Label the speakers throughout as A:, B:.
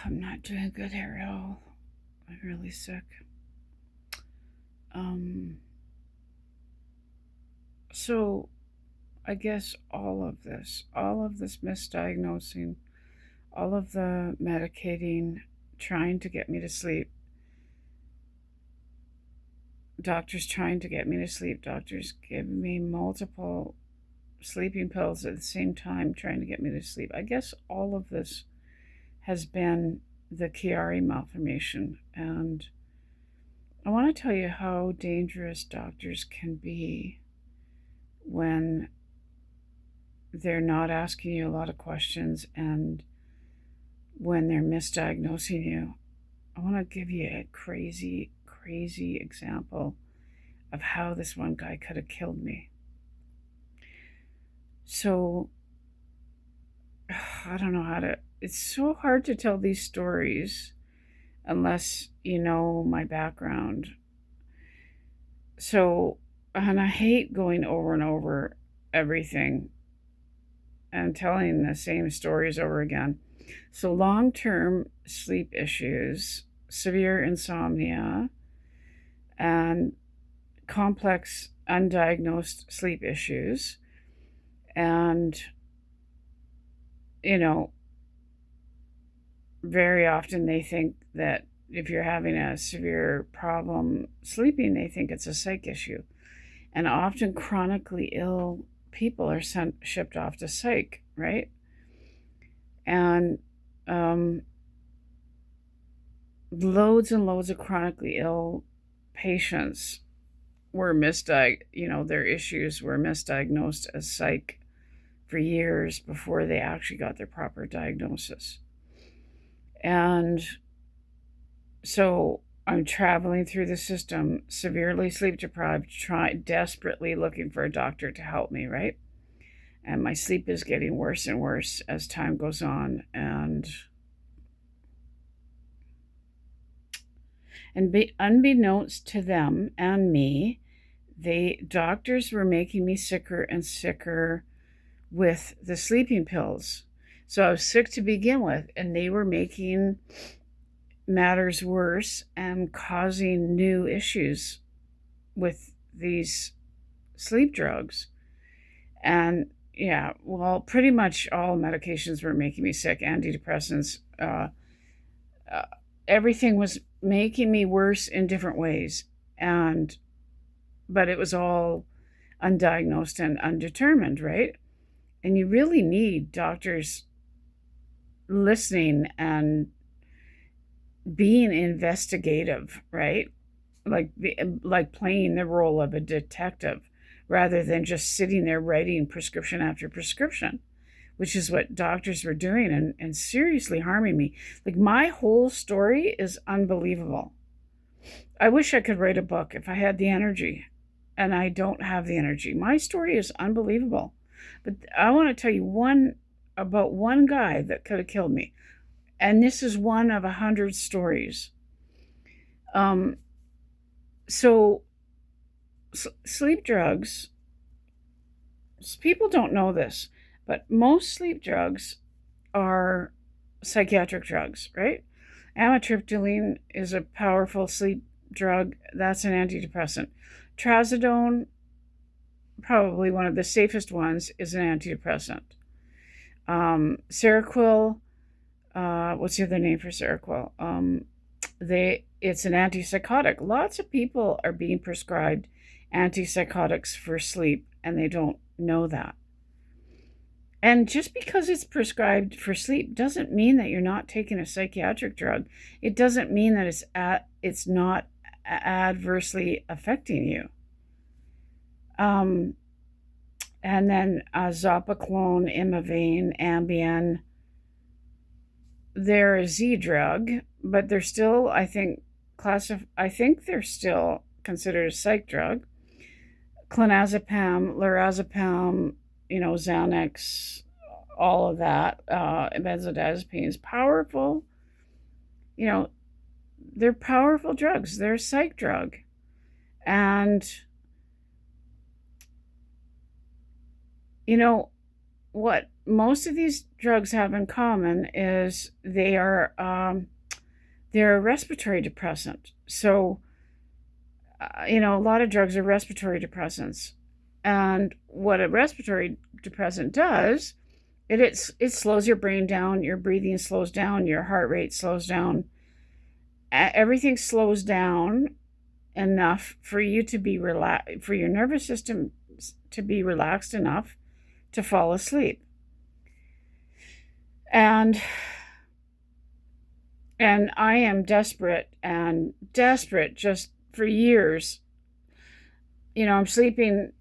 A: I'm not doing good here at all. I'm really sick. So I guess all of this misdiagnosing, all of the medicating, trying to get me to sleep, doctors trying to get me to sleep, doctors giving me multiple sleeping pills at the same time trying to get me to sleep. I guess all of this has been the Chiari malformation. And I want to tell you how dangerous doctors can be when they're not asking you a lot of questions and when they're misdiagnosing you. I want to give you a crazy, crazy example of how this one guy could have killed me. So, I don't know how to, it's so hard to tell these stories unless you know my background. So, and I hate going over and over everything and telling the same stories over again. So, long term sleep issues, severe insomnia, and complex undiagnosed sleep issues. And, you know, very often they think that if you're having a severe problem sleeping, they think it's a psych issue. And often chronically ill people are shipped off to psych, right? And loads and loads of chronically ill patients were their issues were misdiagnosed as psych for years before they actually got their proper diagnosis. And so I'm traveling through the system, severely sleep deprived, desperately looking for a doctor to help me, right? And my sleep is getting worse and worse as time goes on. And unbeknownst to them and me, doctors were making me sicker and sicker with the sleeping pills. So I was sick to begin with, and they were making matters worse and causing new issues with these sleep drugs. And yeah, well, pretty much all medications were making me sick. Antidepressants, everything was making me worse in different ways. But it was all undiagnosed and undetermined, right? And you really need doctors listening and being investigative, right? Like playing the role of a detective rather than just sitting there writing prescription after prescription, which is what doctors were doing and seriously harming me. Like, my whole story is unbelievable. I wish I could write a book if I had the energy, and I don't have the energy. My story is unbelievable. But I want to tell you about one guy that could have killed me. And this is one of 100 stories. So sleep drugs, people don't know this, but most sleep drugs are psychiatric drugs, right? Amitriptyline is a powerful sleep drug. That's an antidepressant. Trazodone, probably one of the safest ones, is an antidepressant. Seroquel, what's the other name for Seroquel? It's an antipsychotic. Lots of people are being prescribed antipsychotics for sleep, and they don't know that. And just because it's prescribed for sleep doesn't mean that you're not taking a psychiatric drug. It doesn't mean that it's not adversely affecting you. And then Zopiclone, Imavane, Ambien, they're a Z drug, but they're still, I think they're still considered a psych drug. Clonazepam, lorazepam, Xanax, all of that, benzodiazepines, powerful, they're powerful drugs. They're a psych drug. And, what most of these drugs have in common is they're a respiratory depressant. So, a lot of drugs are respiratory depressants. And what a respiratory depressant does, it slows your brain down, your breathing slows down, your heart rate slows down. Everything slows down enough for you to be relaxed, for your nervous system to be relaxed enough to fall asleep. And I am desperate just for years. I'm sleeping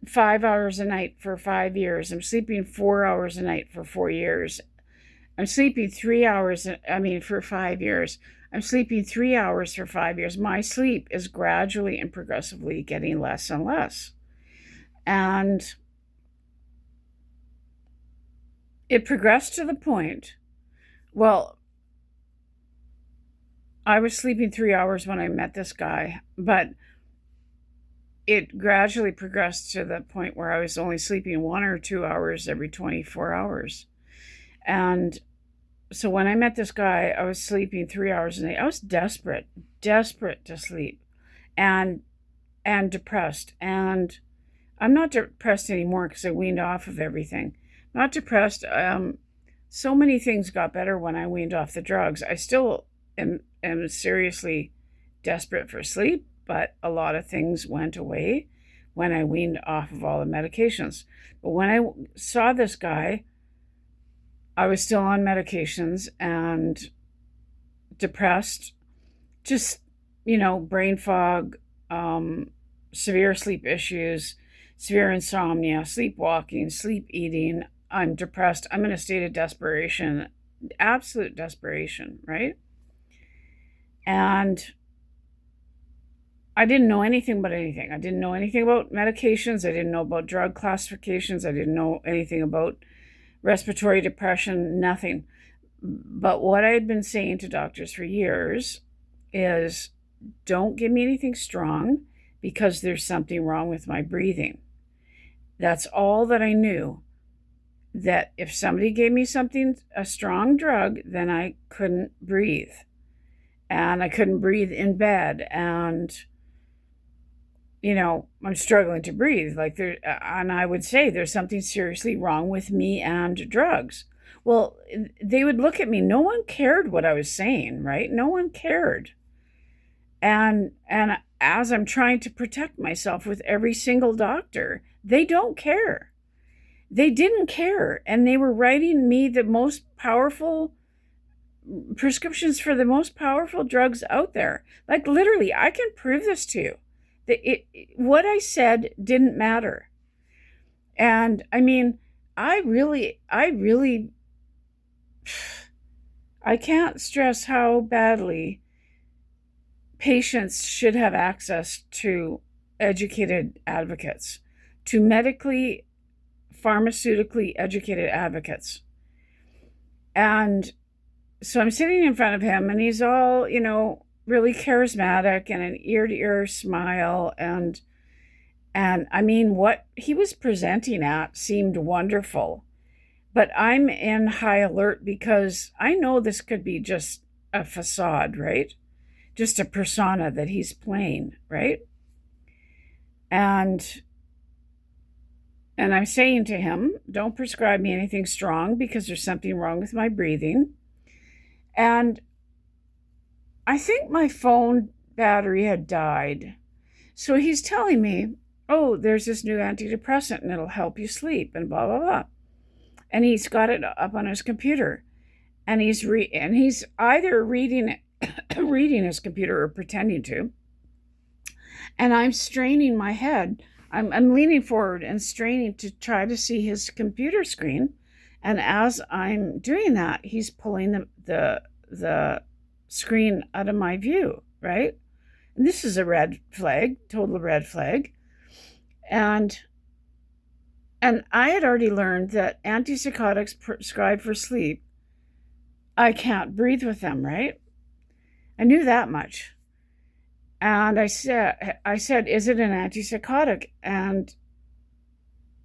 A: 5 hours a night for 5 years. I'm sleeping 4 hours a night for 4 years. I'm sleeping 3 hours, for 5 years. I'm sleeping 3 hours for 5 years. My sleep is gradually and progressively getting less and less. And it progressed to the point, well, I was sleeping 3 hours when I met this guy, but it gradually progressed to the point where I was only sleeping 1 or 2 hours every 24 hours. And so when I met this guy, I was sleeping 3 hours a night. I was desperate to sleep and depressed. And I'm not depressed anymore because I weaned off of everything. Not depressed. So many things got better when I weaned off the drugs. I still am seriously desperate for sleep, but a lot of things went away when I weaned off of all the medications. But when I saw this guy, I was still on medications and depressed, just, brain fog, severe sleep issues, severe insomnia, sleepwalking, sleep eating. I'm depressed. I'm in a state of desperation, absolute desperation, right? And I didn't know anything about anything. I didn't know anything about medications. I didn't know about drug classifications. I didn't know anything about respiratory depression, nothing. But what I had been saying to doctors for years is, don't give me anything strong because there's something wrong with my breathing. That's all that I knew. That if somebody gave me a strong drug, then I couldn't breathe. And I couldn't breathe in bed. And, I'm struggling to breathe. And I would say there's something seriously wrong with me and drugs. Well, they would look at me. No one cared what I was saying, right? No one cared. And as I'm trying to protect myself with every single doctor, they don't care. They didn't care. And they were writing me the most powerful prescriptions for the most powerful drugs out there. Like, literally, I can prove this to you. What I said didn't matter. And I can't stress how badly patients should have access to educated advocates, to medically, pharmaceutically educated advocates. And so I'm sitting in front of him, and he's all, really charismatic and an ear-to-ear smile. And what he was presenting at seemed wonderful. But I'm in high alert because I know this could be just a facade, right? Just a persona that he's playing, right? And I'm saying to him, don't prescribe me anything strong because there's something wrong with my breathing. And I think my phone battery had died. So he's telling me, oh, there's this new antidepressant and it'll help you sleep and blah, blah, blah. And he's got it up on his computer. And he's either reading his computer or pretending to. And I'm straining my head. I'm leaning forward and straining to try to see his computer screen. And as I'm doing that, he's pulling the screen out of my view, right? And this is a red flag, total red flag. And I had already learned that antipsychotics prescribed for sleep, I can't breathe with them, right? I knew that much. And I said, is it an antipsychotic? And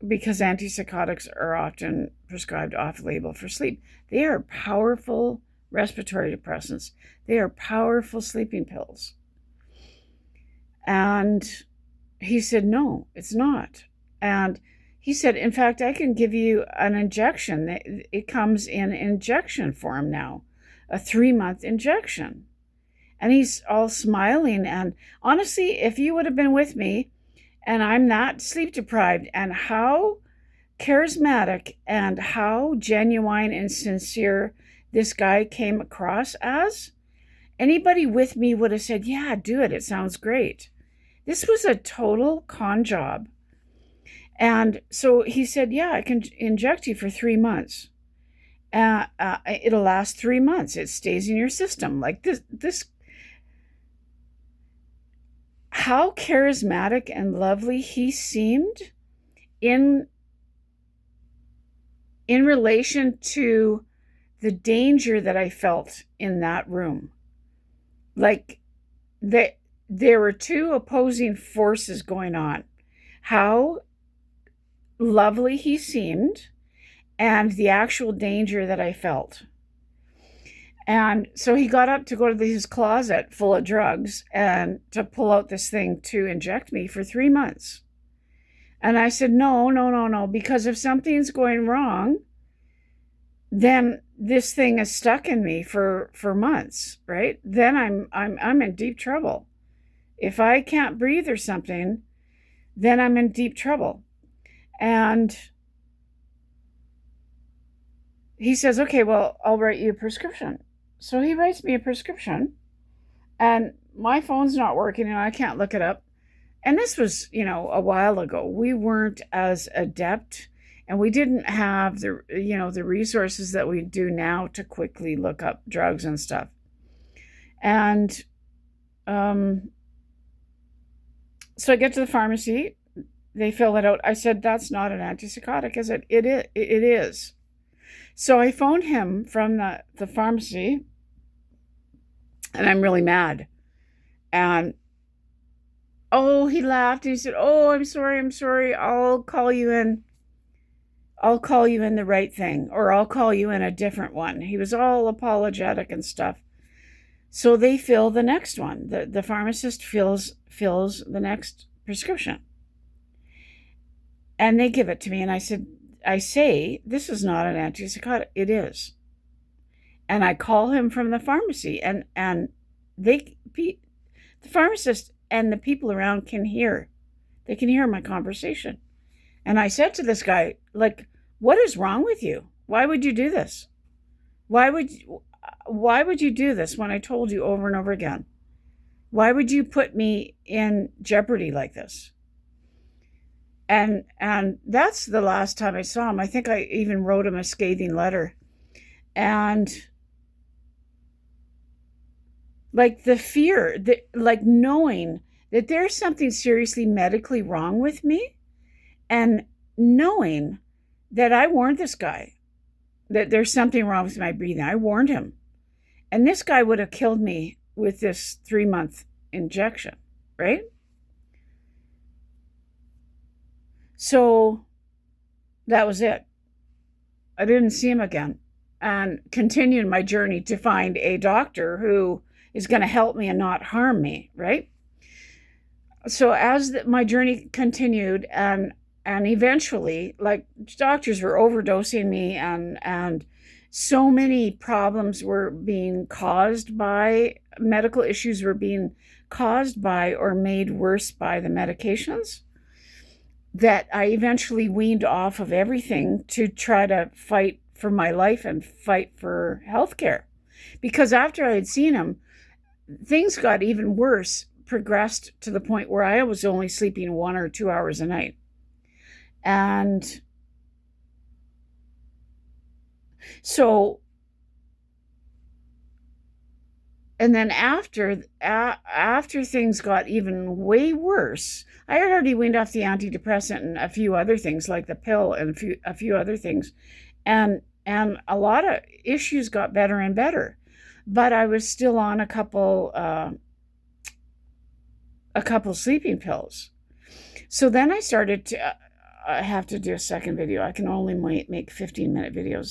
A: because antipsychotics are often prescribed off-label for sleep. They are powerful respiratory depressants. They are powerful sleeping pills. And he said, no, it's not. And he said, in fact, I can give you an injection. It comes in injection form now, a 3-month injection. And he's all smiling. And honestly, if you would have been with me, and I'm not sleep deprived, and how charismatic and how genuine and sincere this guy came across as, anybody with me would have said, yeah, do it. It sounds great. This was a total con job. And so he said, yeah, I can inject you for 3 months. It'll last 3 months. It stays in your system. Like this. How charismatic and lovely he seemed in relation to the danger that I felt in that room. Like there were two opposing forces going on. How lovely he seemed and the actual danger that I felt. And so he got up to go to his closet full of drugs and to pull out this thing to inject me for 3 months. And I said, no, because if something's going wrong, then this thing is stuck in me for months, right? Then I'm in deep trouble. If I can't breathe or something, then I'm in deep trouble. And he says, okay, well, I'll write you a prescription. So he writes me a prescription, and my phone's not working and I can't look it up. And this was, a while ago. We weren't as adept, and we didn't have the resources that we do now to quickly look up drugs and stuff. And so I get to the pharmacy. They fill it out. I said, that's not an antipsychotic. I said, it is. So I phoned him from the pharmacy, and I'm really mad. And, he laughed. And he said, I'm sorry. I'll call you in the right thing, or I'll call you in a different one. He was all apologetic and stuff. So they fill the next one. The pharmacist fills the next prescription. And they give it to me, and I say, this is not an antipsychotic. It is. And I call him from the pharmacy, and the pharmacist and the people around can hear. They can hear my conversation. And I said to this guy, like, what is wrong with you? Why would you do this? Why would you do this when I told you over and over again? Why would you put me in jeopardy like this? And that's the last time I saw him. I think I even wrote him a scathing letter. And like the fear, like knowing that there's something seriously medically wrong with me, and knowing that I warned this guy that there's something wrong with my breathing. I warned him. And this guy would have killed me with this 3-month injection, right? So that was it. I didn't see him again, and continued my journey to find a doctor who is going to help me and not harm me, right? So as my journey continued, and eventually, like, doctors were overdosing me, and so many problems were being caused by medical issues were being caused by or made worse by the medications, that I eventually weaned off of everything to try to fight for my life and fight for healthcare. Because after I had seen him, things got even worse, progressed to the point where I was only sleeping 1 or 2 hours a night. And so, and then after things got even way worse, I had already weaned off the antidepressant and a few other things, like the pill and a few other things. And a lot of issues got better and better. But I was still on a couple sleeping pills. So then I started to, I have to do a second video. I can only make 15-minute videos.